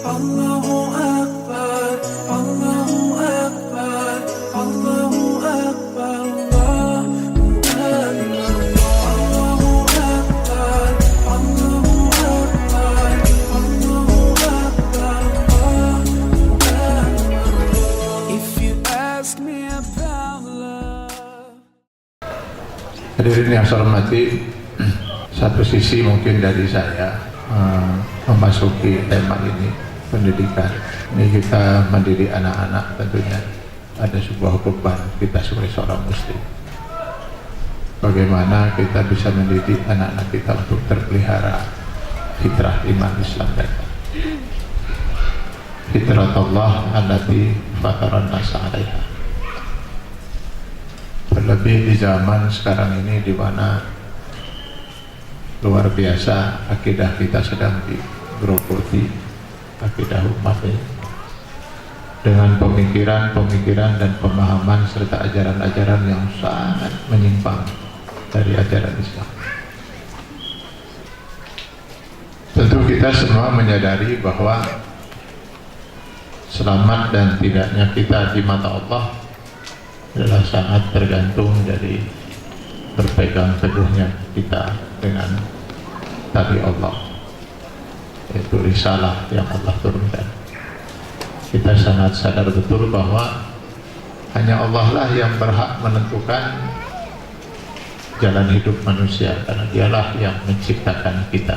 Allahu Akbar, Allahu Akbar, Allahu Akbar, Allahu Akbar, Allahu Akbar, Allahu Akbar, Allahu Akbar, Allahu Akbar. If you ask me about love. Hadirin yang saya hormati, satu sisi mungkin dari saya memasuki tema ini, pendidikan ini, kita mendidik anak-anak, tentunya ada sebuah beban kita sebagai seorang muslim. Bagaimana kita bisa mendidik anak-anak kita untuk terpelihara fitrah iman Islam mereka, fitrah Allah allati fataran nasa 'alaiha. Terlebih di zaman sekarang ini, di mana luar biasa akidah kita sedang digerogoti, akidah umat ini, dengan pemikiran-pemikiran dan pemahaman serta ajaran-ajaran yang sangat menyimpang dari ajaran Islam. Tentu kita semua menyadari bahwa selamat dan tidaknya kita di mata Allah adalah sangat tergantung dari berpegang teguhnya kita dengan tali Allah, yaitu risalah yang Allah turunkan. Kita sangat sadar betul bahwa hanya Allah lah yang berhak menentukan jalan hidup manusia, karena dialah yang menciptakan kita.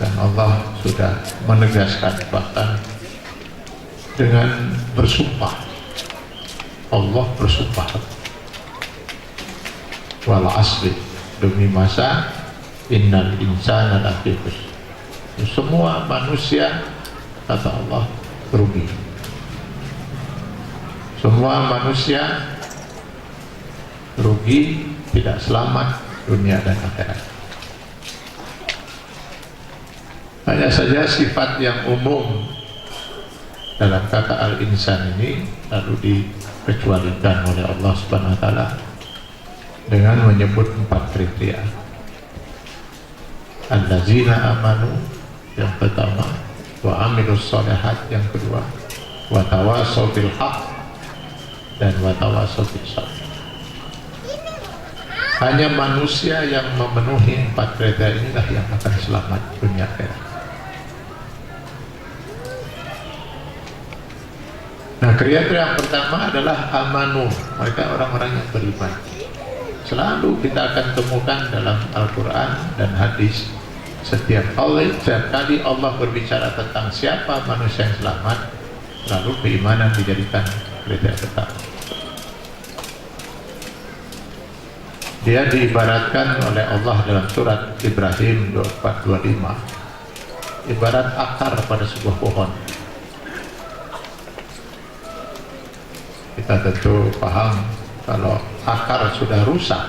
Dan Allah sudah menegaskan, bahkan dengan bersumpah, Allah bersumpah, wal asri, demi masa, innal insana lafi khusr, semua manusia, kata Allah, rugi. Semua manusia rugi, tidak selamat dunia dan akhirat. Hanya saja sifat yang umum dalam kata al-insan ini lalu dikecualikan oleh Allah Subhanahu wa Ta'ala dengan menyebut 4 kriteria. Allazina amanu yang pertama, wa amilus sholihat yang kedua, wa tawassaw bil haqq dan wa tawassaw bis sabr. Hanya manusia yang memenuhi 4 kriteria inilah yang akan selamat dunia akhirat. Nah, kriteria yang pertama adalah amanu, mereka orang-orang yang beriman. Selalu kita akan temukan dalam Al-Quran dan hadis, setiap kali Allah berbicara tentang siapa manusia yang selamat, lalu keimanan dijadikan kriteria pertama. Dia diibaratkan oleh Allah dalam surat Ibrahim 24:25, ibarat akar pada sebuah pohon. Kita tentu paham kalau akar sudah rusak,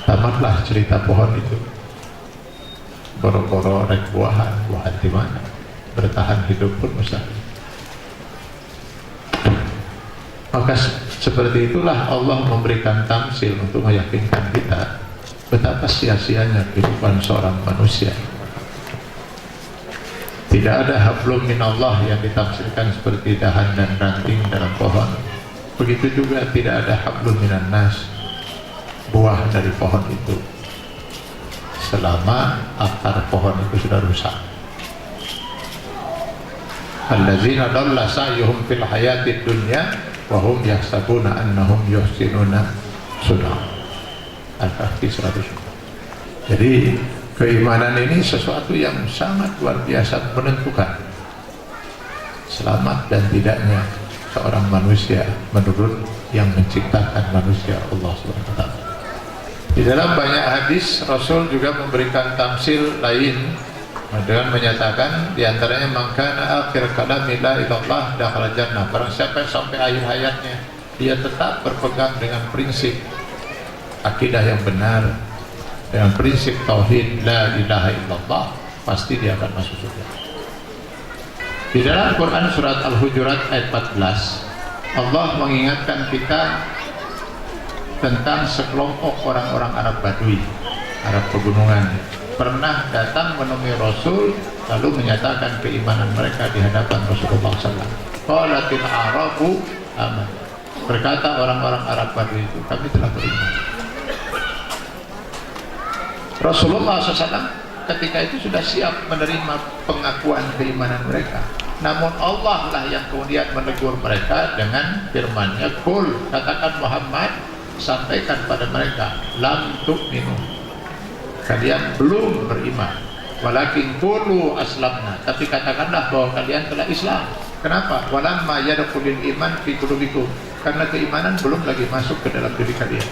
tamatlah cerita pohon itu. Boro-boro rek buahan di mana? Bertahan hidup pun mustahil. Maka seperti itulah Allah memberikan tamsil untuk meyakinkan kita betapa sia-sianya kehidupan seorang manusia. Tidak ada hablum minallah yang ditafsirkan seperti dahan dan ranting dalam pohon. Begitu juga tidak ada hablum minan nas, buah dari pohon itu, selama akar pohon itu sudah rusak. Allazina dhalla sa'yuhum fil hayatid dunya wa hum yahsabuna annahum yuhsinuna sun'a. Al-Kahfi 100. Jadi keimanan ini sesuatu yang sangat luar biasa menentukan selamat dan tidaknya seorang manusia menurut yang menciptakan manusia, Allah SWT. Di dalam banyak hadis Rasul juga memberikan tamsil lain dengan menyatakan diantaranya mangkana akhir kalami la ilallah dakhala jannah. Barang siapa yang sampai akhir hayatnya dia tetap berpegang dengan prinsip akidah yang benar, dengan prinsip tauhid la ilaha illallah, pasti dia akan masuk surga. Di dalam Quran surat Al-Hujurat ayat 14, Allah mengingatkan kita tentang sekelompok orang-orang Arab Badui Arab pegunungan, pernah datang menemui Rasul lalu menyatakan keimanan mereka di hadapan Rasulullah SAW. Qalatil Arabu aman. Berkata orang-orang Arab Badui itu, kami telah beriman. Rasulullah SAW ketika itu sudah siap menerima pengakuan keimanan mereka. Namun Allah lah yang kemudian menegur mereka dengan firman-Nya, "Qul," katakan Muhammad, sampaikan pada mereka, "Lam tu'minu." Kalian belum beriman. Walakin qulu aslamna, tapi katakanlah bahwa kalian telah Islam. Kenapa? Walamma yadkhulul iman fi qulubikum. Karena keimanan belum lagi masuk ke dalam diri kalian.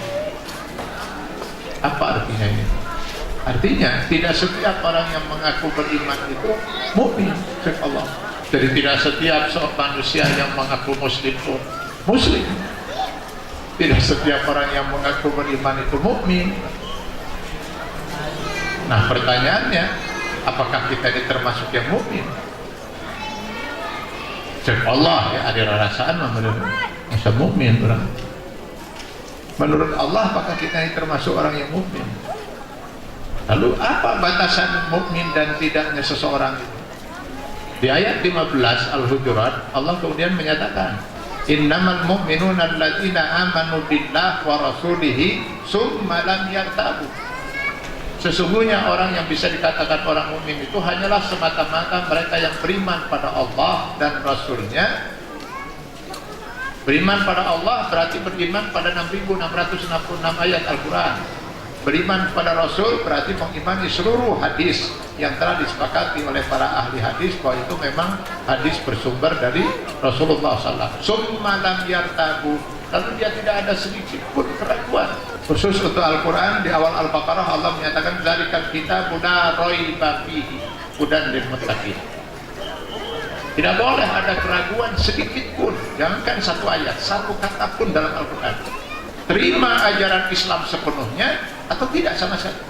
Apa artinya ini? Artinya tidak setiap orang yang mengaku beriman itu mukmin, kata Allah. Jadi tidak setiap seorang manusia yang mengaku muslim itu muslim. Tidak setiap orang yang mengaku beriman itu mukmin. Nah, pertanyaannya, apakah kita ini termasuk yang mukmin? Cek Allah ya, ada rasaan menurut masa mukmin orang. Menurut Allah, apakah kita ini termasuk orang yang mukmin? Lalu apa batasan mukmin dan tidaknya seseorang itu? Di ayat 15 Al-Hujurat, Allah kemudian menyatakan, "Innamal mu'minuna alladzina amanu billah wa rasulihi summa lam yartabu." Sesungguhnya orang yang bisa dikatakan orang mukmin itu hanyalah semata-mata mereka yang beriman pada Allah dan Rasulnya. Beriman pada Allah berarti beriman pada 6.666 ayat Al-Quran. Beriman pada Rasul berarti mengimani seluruh hadis yang telah disepakati oleh para ahli hadis bahwa itu memang hadis bersumber dari Rasulullah SAW. Summa lam yartabu, lalu dia tidak ada sedikit pun keraguan. Khusus untuk Al-Quran, di awal Al-Baqarah Allah menyatakan zalikal kitabun la raiba fihi hudan lil muttaqin. Tidak boleh ada keraguan sedikit pun, jangankan satu ayat, satu kata pun dalam Al-Quran. Terima ajaran Islam sepenuhnya atau tidak sama sekali.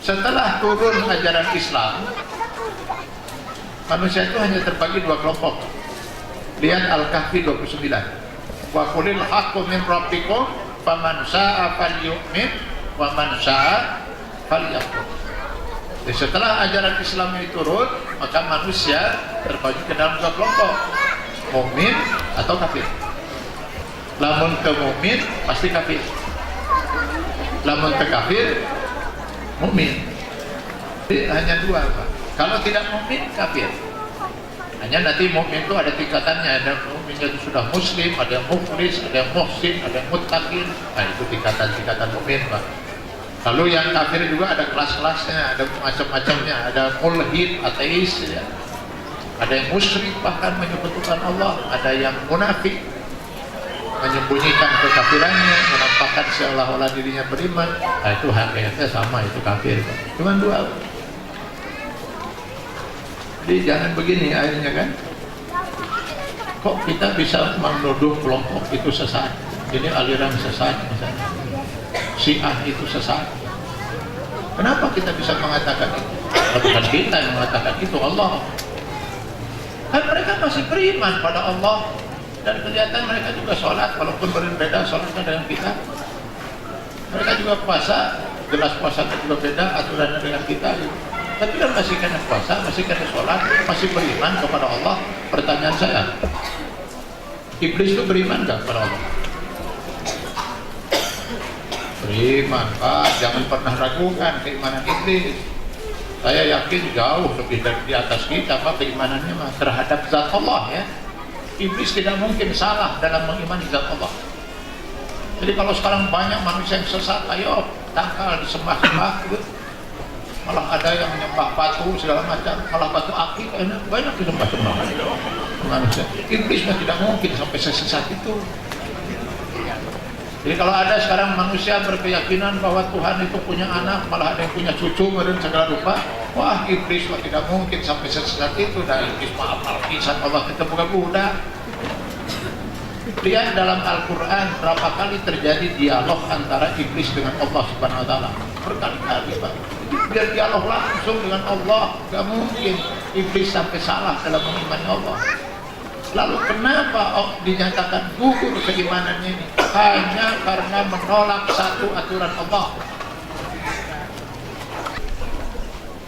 Setelah turun ajaran Islam, manusia itu hanya terbagi dua kelompok. Lihat Al-Kahfi 29. Wa qulil haqqu min rabbikum faman syaa'a falyu'min wa man syaa'a falyakfur. Jadi setelah ajaran Islam ini turun, maka manusia terbagi ke dalam dua kelompok, mukmin atau kafir. Lamun ke mukmin pasti kafir, lamun ke kafir mukmin. Jadi hanya dua, Pak. Kalau tidak mukmin kafir. Hanya nanti mukmin itu ada tingkatannya, ada mukmin yang sudah muslim, ada yang muflis, ada yang muhsin, ada yang muttaqin. Nah, itu tingkatan-tingkatan mukmin, Pak. Lalu yang kafir juga ada kelas-kelasnya, ada macam-macamnya, ada mulhid, ateis, ya. Ada yang musyrik bahkan menyebutkan Allah, ada yang munafik, menyembunyikan kekafirannya, menampakkan seolah-olah dirinya beriman. Nah, itu hakikatnya sama, itu kafir. Cuma dua. Jadi jangan begini akhirnya kan. Kok kita bisa menuduh kelompok itu sesat? Ini aliran sesat misalnya. Syiah itu sesat. Kenapa kita bisa mengatakan itu? Bukan kita yang mengatakan itu, Allah. Kan mereka masih beriman pada Allah. Dan kelihatan mereka juga sholat, walaupun berbeda sholatnya dengan kita. Mereka juga puasa, jelas puasanya juga beda aturannya dengan kita. Tapi kan masih kena puasa, masih kena sholat, masih beriman kepada Allah. Pertanyaan saya, iblis itu beriman gak kepada Allah? Beriman, Pak. Jangan pernah ragukan keimanan iblis. Saya yakin jauh lebih dari di atas kita, Pak, keimanannya terhadap zat Allah, ya. Iblis tidak mungkin salah dalam mengimani zat Allah. Jadi kalau sekarang banyak manusia yang sesat, ayo tangkal, disembah-sembah gitu. Malah ada yang menyembah batu segala macam, malah batu akik, banyak disembah-sembah manusia. Iblis tidak mungkin sampai sesat itu. Jadi kalau ada sekarang manusia berkeyakinan bahwa Tuhan itu punya anak, malah ada yang punya cucu dan segala rupa, wah iblis tidak mungkin sampai sesat itu. Dan iblis maaf kisah Allah kita bukan Buddha. Lihat dalam Al-Quran berapa kali terjadi dialog antara iblis dengan Allah Subhanahu Wa Taala, berkali-kali, Pak. Biar dialog langsung dengan Allah, gak mungkin iblis sampai salah dalam mengimani Allah. Lalu kenapa dinyatakan gugur keimanannya ini? Hanya karena menolak satu aturan Allah.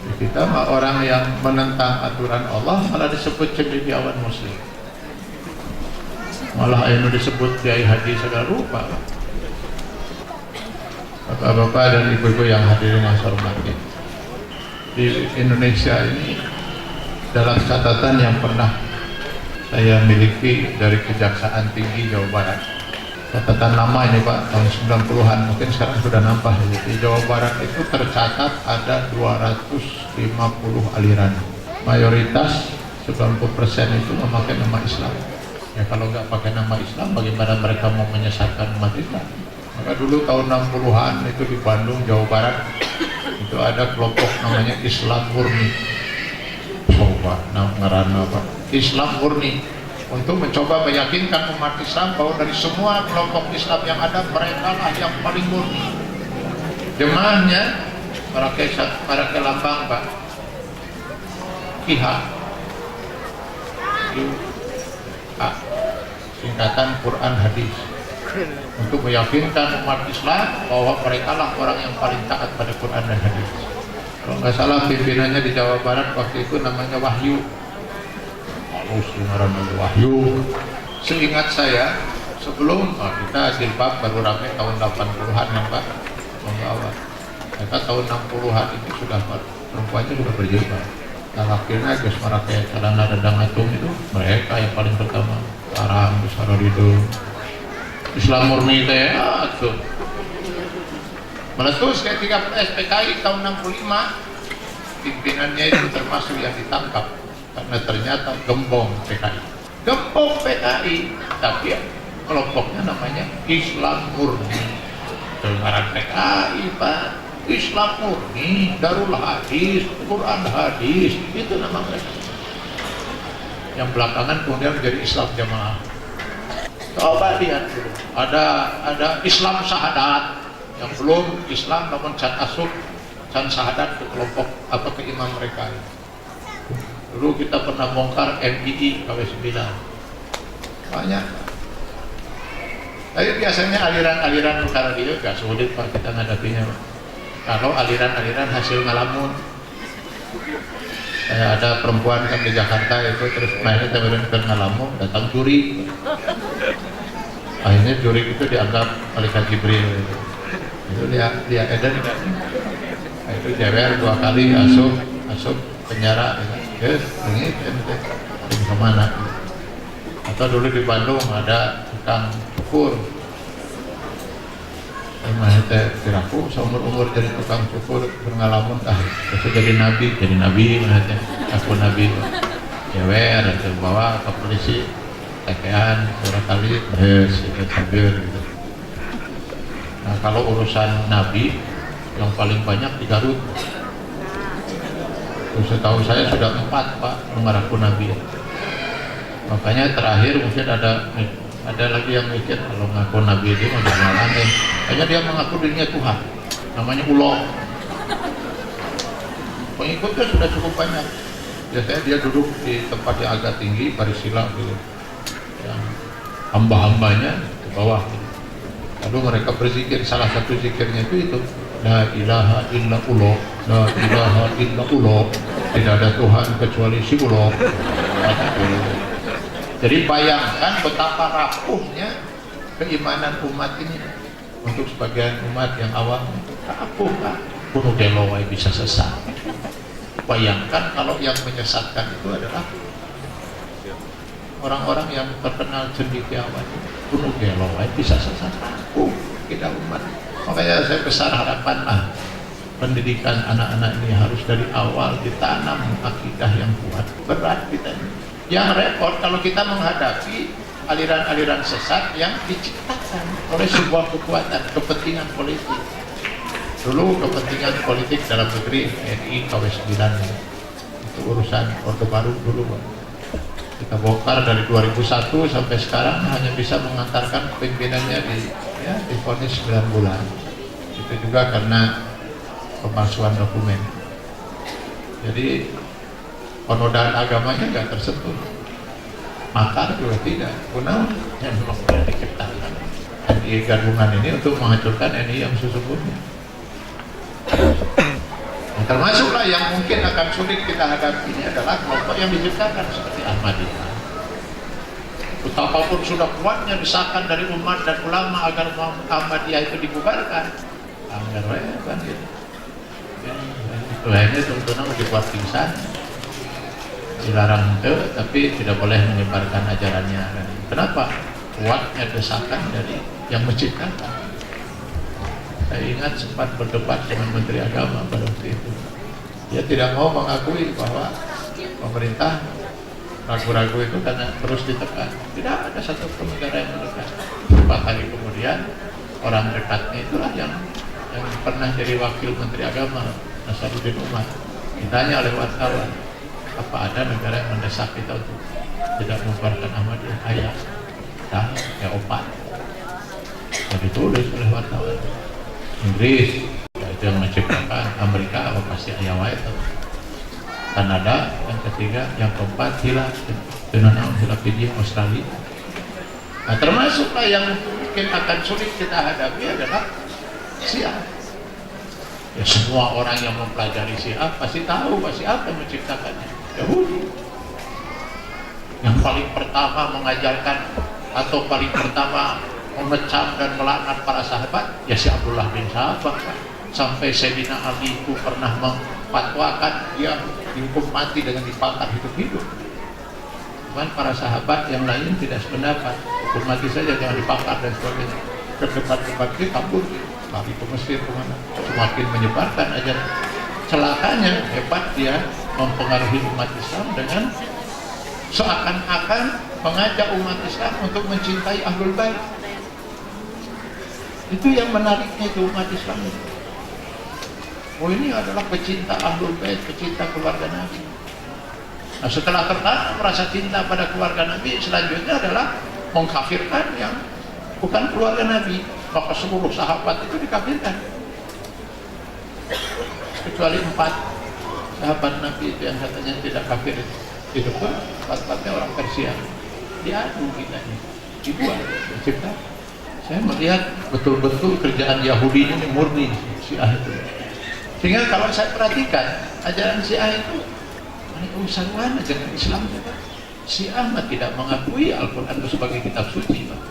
Kita mah orang yang menentang aturan Allah malah disebut cendekiawan muslim, malah ini disebut kiai haji segala rupa. Bapak-bapak dan ibu-ibu yang hadirin yang saya hormati, di Indonesia ini dalam catatan yang pernah saya miliki dari Kejaksaan Tinggi Jawa Barat, catatan lama ini Pak, tahun 90-an, mungkin sekarang sudah nambah. Di Jawa Barat itu tercatat ada 250 aliran, mayoritas 90% itu memakai nama Islam. Ya kalau nggak pakai nama Islam, bagaimana mereka mau menyesatkan umat Islam? Maka dulu tahun 60-an itu di Bandung, Jawa Barat, itu ada kelompok namanya Islam Murni. Coba ngarana apa? Islam Murni, untuk mencoba meyakinkan umat Islam bahwa dari semua kelompok Islam yang ada, mereka lah yang paling murni. Jemaahnya para lambang Pak, KIHA, singkatan Quran Hadis, untuk meyakinkan umat Islam bahwa mereka lah orang yang paling taat pada Quran dan Hadis. Kalau nggak salah pimpinannya di Jawa Barat waktu itu namanya Wahyu. Wahyu. Seingat saya sebelum kita jilbab baru ramai tahun 80-an ya Pak, awal. Mereka tahun 60-an itu sudah perempuannya sudah berjilbab. Nah akhirnya Gus merakai celana redang atung itu mereka yang paling pertama. Sekarang besar itu Islam Murni itu ya tuh meletus ketika SPKI tahun 65, pimpinannya itu termasuk yang ditangkap karena ternyata gembong PKI, tapi ya, kelompoknya namanya Islam Murni. Dengaran PKI Pak, Islam Murni, Darul Hadis, Quran Hadis, itu nama mereka. Yang belakangan kemudian menjadi Islam Jamaah. Coba lihat dulu, ada Islam Sahadat yang belum Islam namun can asuk, can sahadat ke kelompok apa ke imam mereka. Dulu kita pernah bongkar MII KW9 banyak. Tapi biasanya aliran-aliran perkara dia gak sulit Pak kita ngadapinya Pak. Kalau aliran-aliran hasil ngalamun, kayak ada perempuan kan di Jakarta itu terus mainnya teman-teman ngalamun, datang curi. Akhirnya curi itu dianggap malaikat Jibril. Itu dia Eden kan. Nah, itu jewer 2 kali asup penjara. Yes, ini kemana? Atau dulu di Bandung ada tukang cukur. Emang teh kiraku seumur-umur jadi tukang cukur berngalamun bisa jadi nabi mana teh aku nabi jewer atau bawa ke polisi tekean beberapa kali sambil gitu. Nah kalau urusan nabi yang paling banyak di Garut, setahu saya sudah 4 Pak mengaku nabi. Makanya terakhir mungkin ada lagi yang mikir kalau ngaku nabi itu jangan aneh. Kayaknya dia mengaku dirinya Tuhan, namanya Ulo. Pengikutnya sudah cukup banyak. Biasanya dia duduk di tempat yang agak tinggi, baris sila gitu. Yang hamba-hambanya di bawah gitu. Lalu mereka berzikir, salah satu zikirnya itu La ilaha illa Ulo, La ilaha illa Ulo, tidak ada Tuhan kecuali si Ulo. Jadi bayangkan betapa rapuhnya keimanan umat ini. Untuk sebagian umat yang awam rapuh Pak, kuno gelowai bisa sesat. Bayangkan kalau yang menyesatkan itu adalah orang-orang yang terkenal cendekiawan, kuno gelowai bisa sesat. Rapuh kita umat. Makanya saya besar harapan lah pendidikan anak-anak ini harus dari awal ditanam akidah yang kuat. Berat kita ini. Yang repot kalau kita menghadapi aliran-aliran sesat yang diciptakan oleh sebuah kekuatan kepentingan politik. Dulu kepentingan politik dalam negeri TNI KW9 itu urusan Orde Baru dulu Pak. Kita bongkar dari 2001 sampai sekarang hanya bisa mengantarkan pimpinannya di vonis 9 bulan. Itu juga karena pemalsuan dokumen. Jadi penodaan agamanya nggak tersentuh, makar juga tidak. Punah yang memang sudah diciptakan NI gabungan ini untuk menghancurkan NI yang sesungguhnya. Termasuklah yang mungkin akan sulit kita hadapi ini adalah kelompok yang diciptakan seperti Ahmadiyah. Betapapun sudah kuatnya desakan dari umat dan ulama agar Ahmadiyah itu dibubarkan, anggar kan gitu. Itu tentunya dibuat pingsan, dilarang itu, tapi tidak boleh menyebarkan ajarannya. Kenapa? Kuatnya desakan dari yang menciptakan. Saya ingat sempat berdebat dengan Menteri Agama pada waktu itu. Dia tidak mau mengakui bahwa pemerintah ragu-ragu itu karena terus ditekan. Tidak ada satu negara yang mendekat. 4 hari kemudian orang dekatnya itulah yang pernah jadi wakil Menteri Agama, Nasaruddin Umar, ditanya oleh wartawan, apa ada negara yang mendesak kita untuk tidak membubarkan Ahmadiyah? Ayah, ya opat. Jadi ditulis oleh wartawan. Inggris, ya itu yang menciptakan. Amerika, apa pasti ayah wae itu. Kanada, yang ketiga, yang keempat hilaf, Filipina, Australia. Nah, termasuklah yang mungkin akan sulit kita hadapi adalah Syiah. Ya semua orang yang mempelajari Syiah pasti tahu siapa yang menciptakannya, Yahudi. Yang paling pertama mengajarkan atau paling pertama memecah dan melaknat para sahabat ya si Abdullah bin Sabah. Sampai Sayyidina Ali itu pernah memfatwakan dia dihukum mati dengan dibakar hidup-hidup. Cuman para sahabat yang lain tidak sependapat, hukum mati saja, jangan dibakar dan sebagainya. Debat-debat itu kabur, lari ke Mesir kemana, semakin menyebarkan ajaran. Celakanya hebat dia mempengaruhi umat Islam dengan seakan-akan mengajak umat Islam untuk mencintai Ahlul Bait. Itu yang menariknya itu umat Islam itu. Oh ini adalah pecinta Ahlul Bait, pecinta keluarga Nabi. Nah setelah tertanam rasa cinta pada keluarga Nabi, selanjutnya adalah mengkafirkan yang bukan keluarga Nabi. Maka seluruh sahabat itu dikafirkan, kecuali 4 sahabat Nabi itu yang katanya tidak kafir. Itu pun 4-4-nya orang Persia. Diadu kita ini, dibuat, dicipta. Saya melihat betul-betul kerjaan Yahudi ini murni Syiah itu. Sehingga kalau saya perhatikan ajaran Syiah itu ini urusan dengan Islam juga. Syiah tidak mengakui Al-Quran itu sebagai kitab suci, Pak.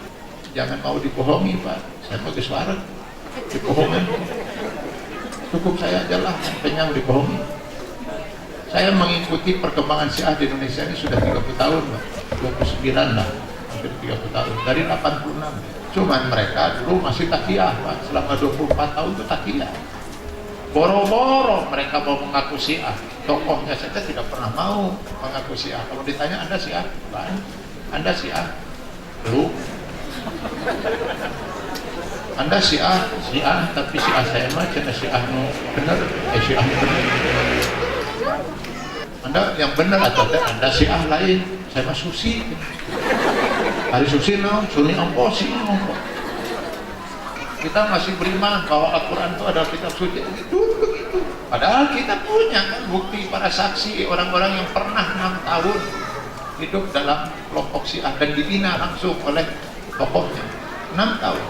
Jangan mau dibohongi, Pak. Saya mau suara dibohongi. Cukup saya aja lah kenyang dibohongi. Saya mengikuti perkembangan Syiah di Indonesia ini sudah 30 tahun, Pak. 29 lah, hampir 30 tahun dari 86. Cuman mereka dulu masih takiyah, Pak. Selama 24 tahun itu takiyah. Boro-boro mereka mau mengaku Syiah. Tokohnya saja tidak pernah mau mengaku Syiah. Kalau ditanya Anda Syiah? Bukan. Anda Syiah? Belum. Anda Syiah? Syiah, tapi Syiah saya mah cina Syiah no benar. Syiah benar. Anda yang benar atau Anda Syiah lain? Saya mah Susi. Hari Susi no, Sunni ongkosi ongkos. Kita masih beriman bahwa Al-Quran itu adalah kitab suci. Itu begitu. Padahal kita punya kan bukti para saksi orang-orang yang pernah 6 tahun hidup dalam kelompok Syiah dan dibina langsung oleh tokohnya 6 tahun.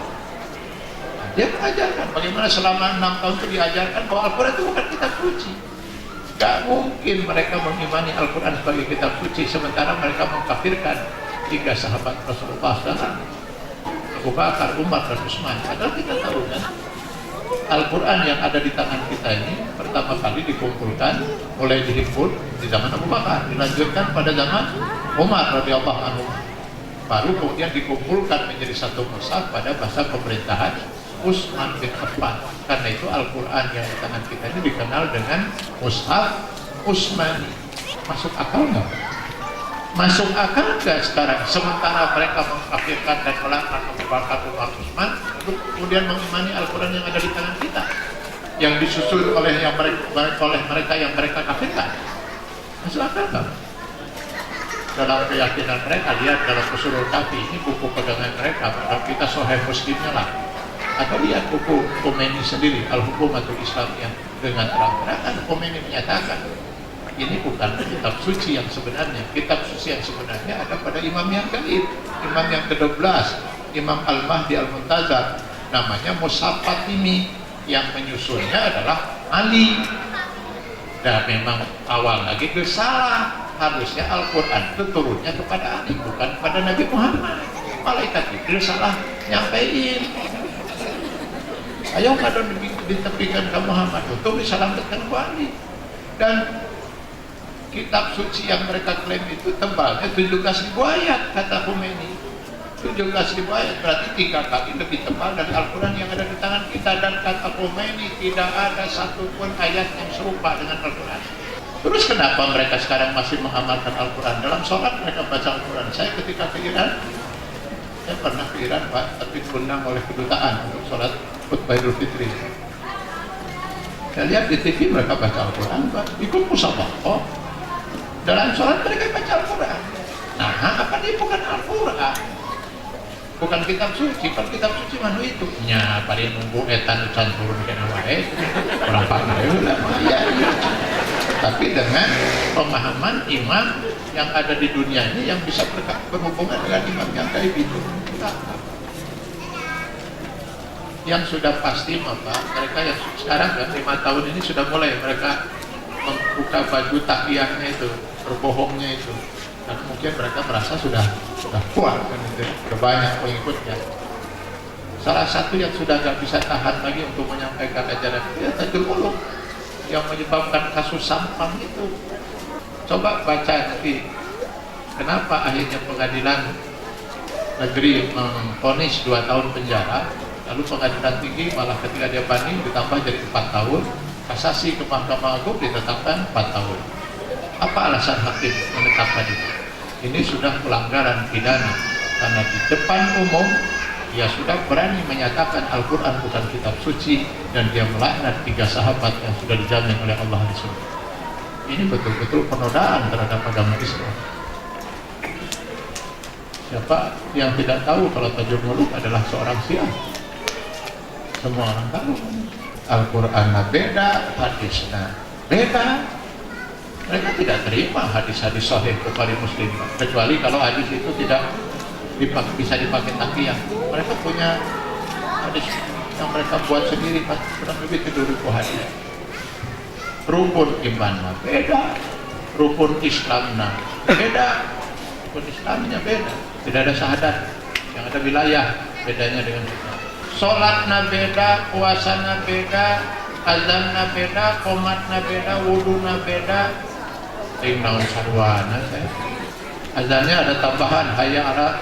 Dia mengajarkan bagaimana selama 6 tahun itu diajarkan bahwa Al-Quran itu bukan kitab suci. Gak mungkin mereka mengimani Al-Quran sebagai kitab suci sementara mereka mengkafirkan 3 sahabat Rasulullah SAW, Abu Bakar, Umar, dan Utsman. Padahal kita tahu kan Al-Quran yang ada di tangan kita ini pertama kali dikumpulkan, mulai dihimpun di zaman Abu Bakar, dilanjutkan pada zaman Umar radhiyallahu anhu, baru kemudian dikumpulkan menjadi satu mushaf pada masa pemerintahan Utsman bin Affan. Karena itu Al-Quran yang di tangan kita ini dikenal dengan mushaf Utsmani. Masuk akal nggak? Masuk akal nggak sekarang? Sementara mereka mengkafirkan dan melaknat Abu Bakar, Umar, Utsman, untuk kemudian mengimani Al-Quran yang ada di tangan kita, yang disusun oleh mereka yang mereka kafirkan. Masuk akal nggak? Dalam keyakinan mereka, lihat dalam Ushulul Kafi, ini buku pegangan mereka, kalau kita Sahih Muslimnya lah, atau lihat buku Khomeini sendiri, Al-Hukumatul Islamiyah, dengan terang-terangan Khomeini menyatakan ini bukan kitab suci yang sebenarnya. Kitab suci yang sebenarnya ada pada imam yang gaib, imam yang ke-12, Imam Al-Mahdi Al-Muntazar, namanya Mushaf Fatimi. Yang menyusunnya adalah Ali. Dan memang awal lagi itu salah. Harusnya Al-Quran itu turunnya kepada Ali, bukan kepada Nabi Muhammad. Malaikat Jibril salah nyampein. Ayo kada ditepikan ke Muhammad untuk diselamatkan ke Ali. Dan kitab suci yang mereka klaim itu tebalnya 17.000 ayat, kata Khomeini. 17.000 ayat berarti 3 kali lebih tebal dari Al-Quran yang ada di tangan kita. Dan kata Khomeini tidak ada satupun ayat yang serupa dengan Al-Quran. Terus kenapa mereka sekarang masih mengamalkan Al-Quran? Dalam sholat mereka baca Al-Quran. Saya ketika ke Iran, saya pernah ke Iran Pak, tapi diundang oleh kedutaan untuk sholat khutbah Idul Fitri. Saya lihat di TV mereka baca Al-Quran Pak, ikut musabaqah. Dalam sholat mereka baca Al-Quran. Nah, apa dia bukan Al-Quran? Bukan kitab suci, kan kitab suci mana itu? Nya, pada nunggu etan ucan turun ke nawae, orang panggil lah, ya. Tapi dengan pemahaman imam yang ada di dunia ini yang bisa berhubungan dengan imam yang gaib itu. Yang sudah pasti Bapak, mereka yang sekarang kan 5 tahun ini sudah mulai mereka membuka baju takliyahnya itu, berbohongnya itu. Dan mungkin mereka merasa sudah kuat kan itu, sudah banyak pengikutnya. Salah satu yang sudah nggak bisa tahan lagi untuk menyampaikan ajaran itu ya Tajul Ulum, yang menyebabkan kasus Sampang itu. Coba baca nanti kenapa akhirnya pengadilan negeri memvonis 2 tahun penjara, lalu pengadilan tinggi malah ketika dia banding ditambah jadi 4 tahun, kasasi ke Mahkamah Agung ditetapkan 4 tahun. Apa alasan hakim menetapkan itu? Ini sudah pelanggaran pidana karena di depan umum dia sudah berani menyatakan Al-Quran bukan kitab suci dan dia melaknat 3 sahabat yang sudah dijamin oleh Allah di surga. Ini betul-betul penodaan terhadap agama Islam. Siapa yang tidak tahu kalau Tajul Muluk adalah seorang Syiah? Semua orang tahu. Al-Quran beda, hadisnya beda. Mereka tidak terima hadis-hadis sahih Bukhari Muslim, kecuali kalau hadis itu tidak bisa dipakai takliyah. Mereka punya hadis yang mereka buat sendiri, kurang lebih 7.000 hadis. Rukun iman beda, rukun Islamnya beda, rukun Islamnya beda. Tidak ada syahadat, yang ada wilayah bedanya dengan kita. Sholatnya beda, puasanya beda, azannya beda, qomatnya beda, wudhunya beda. Naon sarwana saya. Azannya ada tambahan hayya ala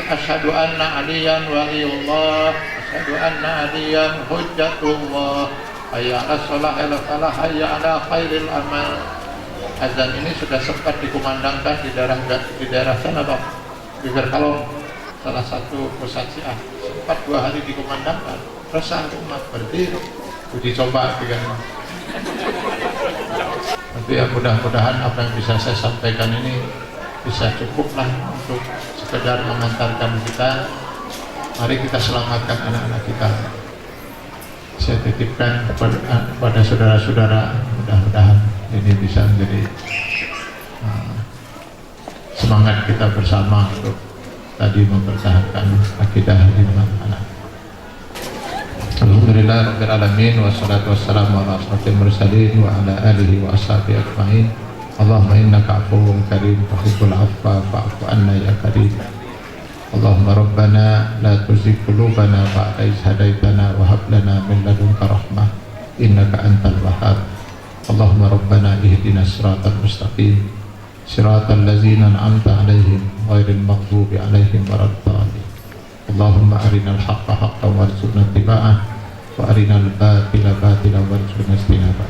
asyhadu anna aliyan waliyullah, asyhadu anna aliyan hujjatullah, hayya ala shalah ala falah, hayya ala khairil amal. Azan ini sudah sempat dikumandangkan di daerah sana Pak, di Gerkalong, salah satu pusat Syiah. Sempat 2 hari dikumandangkan, resah umat berdiri, uji coba dengan. Tapi ya mudah-mudahan apa yang bisa saya sampaikan ini bisa cukuplah untuk sekedar mengantarkan kita. Mari kita selamatkan anak-anak kita. Saya titipkan kepada saudara-saudara, mudah-mudahan ini bisa menjadi semangat kita bersama untuk tadi mempertahankan akidah iman anak. Alhamdulillah rabbil alamin, wassalatu wassalamu ala asrofil mursalin wa ala alihi wa ashabihi ajma'in. Allahumma innaka afuwwun karim tuhibbul afwa fa'fu anna ya karim. Allahumma rabbana la tuzigh qulubana ba'da idh hadaitana wa hab lana min ladunka rahmah innaka antal wahhab. Allahumma rabbana ihdinas siratal mustaqim siratal ladzina an'amta 'alaihim ghairil maghdubi 'alaihim waladdallin. Allahumma arinal haqqa haqqan warzuqna ittiba'ah wa arinal batila batilan warzuqna ijtinabah.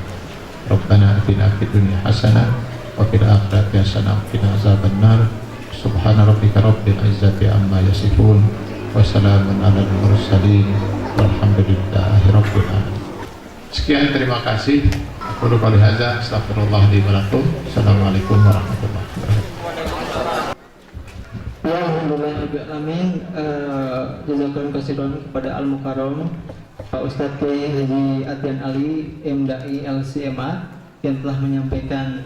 Rabbana atina fid dunya hasanah wa fil akhirati hasanah wa qina azabannar. Subhana rabbika rabbil izzati amma yasifun wa salamun alal mursalin walhamdulillahi rabbil alamin. Sekian, terima kasih. Aku qouli hadza astaghfirullah li wa lakum. Assalamualaikum warahmatullahi wabarakatuh. Alhamdulillahirrahmanirrahim. Jazakallahu khairan kepada Al-Mukarram Pak Ustadz Kiai Haji Adrian Ali MDai LCMA yang telah menyampaikan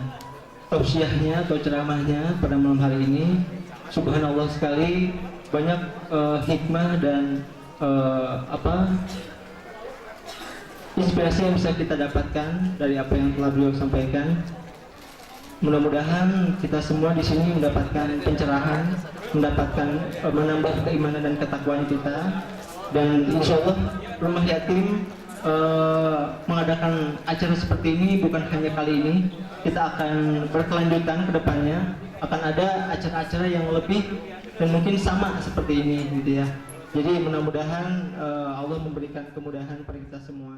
tausiahnya atau ceramahnya pada malam hari ini. Subhanallah sekali, banyak hikmah dan inspirasi yang bisa kita dapatkan dari apa yang telah beliau sampaikan. Mudah-mudahan kita semua di sini mendapatkan pencerahan, mendapatkan menambah keimanan dan ketakwaan kita, dan insya Allah Rumah Yatim mengadakan acara seperti ini bukan hanya kali ini. Kita akan berkelanjutan ke depannya, akan ada acara-acara yang lebih dan mungkin sama seperti ini gitu ya. Jadi mudah-mudahan Allah memberikan kemudahan pada kita semua.